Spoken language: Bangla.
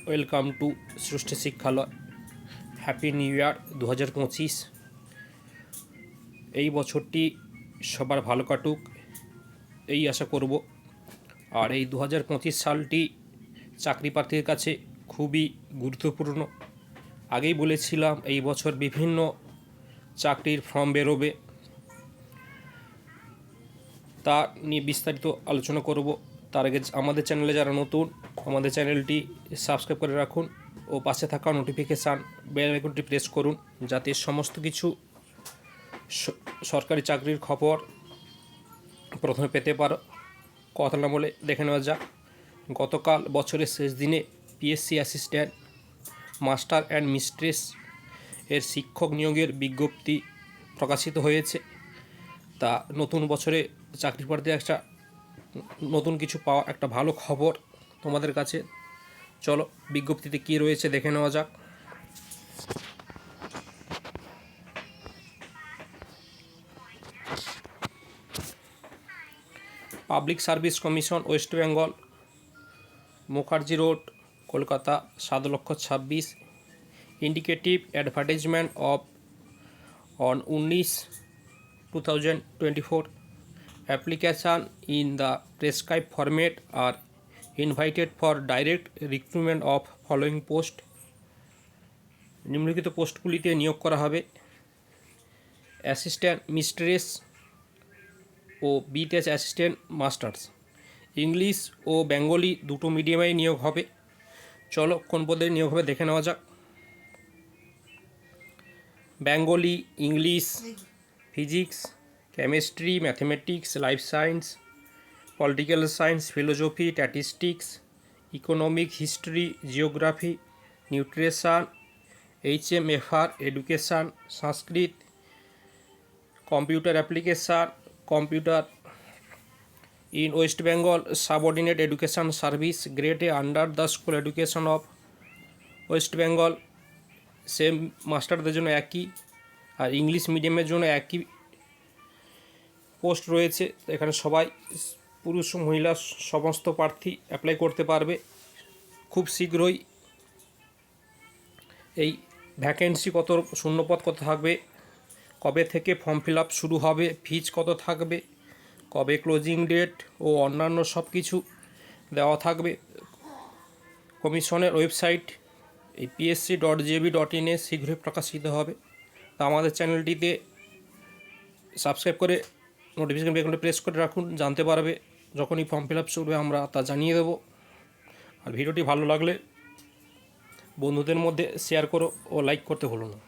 ওয়েলকাম টু সৃষ্টি শিক্ষালয়। Happy new year 2025। এই বছরটি সবার ভালো কাটুক এই আশা করব। আর এই 2025 সালটি চাকরি প্রার্থীর কাছে খুবই গুরুত্বপূর্ণ। আগেই বলেছিলাম এই বছর বিভিন্ন চাকরির ফর্ম বেরোবে, তা নিয়ে বিস্তারিত আলোচনা করব। তার আগে আমাদের চ্যানেলে যারা নতুন, আমাদের চ্যানেলটি সাবস্ক্রাইব করে রাখুন ও পাশে থাকা নোটিফিকেশান বেল আইকনটি প্রেস করুন, যাতে সমস্ত কিছু সরকারি চাকরির খবর প্রথমে পেতে পারো। কথা না বলে দেখে নেওয়া যাক। গতকাল বছরের শেষ দিনে PSC assistant master and mistress এর শিক্ষক নিয়োগের বিজ্ঞপ্তি প্রকাশিত হয়েছে। তা নতুন বছরে চাকরি প্রার্থী একটা নতুন কিছু পাওয়া একটা ভালো খবর তোমাদের কাছে। চলো বিজ্ঞপ্তিতে কী রয়েছে দেখে নেওয়া যাক। Public service commission, West Bengal, Mukherjee road, Kolkata 7,26,000। Indicative advertisement of on 19/2024. Application in the prescribed format are invited for direct recruitment of following post. নিম্নলিখিত পোস্টগুলিতে নিয়োগ করা হবে: অ্যাসিস্ট্যান্ট মিস্ট্রেস ও বিটেস অ্যাসিস্ট্যান্ট মাস্টার্স। ইংলিশ ও বেঙ্গলি দুটো মিডিয়ামেই নিয়োগ হবে। চলো কোন পদে নিয়োগ হবে দেখে নেওয়া যাক। Bengali, English, physics, chemistry, mathematics, life science, political science, philosophy, statistics, economic, history, geography, nutrition, HMFR, education, Sanskrit, computer application, computer in West Bengal subordinate education service, grade A under the school education of West Bengal. Same মাস্টারদের জন্য একই, আর ইংলিশ মিডিয়ামের জন্য একই পোস্ট রয়েছে। এখানে সবাই পুরুষ ও মহিলা সমস্ত প্রার্থী অ্যাপ্লাই করতে পারবে। খুব শীঘ্রই এই ভ্যাকেন্সি কত, শূন্যপদ কত থাকবে, কবে থেকে ফর্ম ফিল আপ শুরু হবে, ফিজ কত থাকবে, কবে ক্লোজিং ডেট ও অন্যান্য সব কিছু দেওয়া থাকবে। কমিশনের ওয়েবসাইট এই psc.gb.in শীঘ্রই প্রকাশিত হবে। তা আমাদের চ্যানেলটিতে সাবস্ক্রাইব করে নোটিফিকেশন বেলটি প্রেস করে রাখুন, জানতে পারবে যখনই ফর্ম ফিল আপ শুরু হবে আমরা তা জানিয়ে দেবো। আর ভিডিওটি ভালো লাগলে বন্ধুদের মধ্যে শেয়ার করো ও লাইক করতে ভুলো না।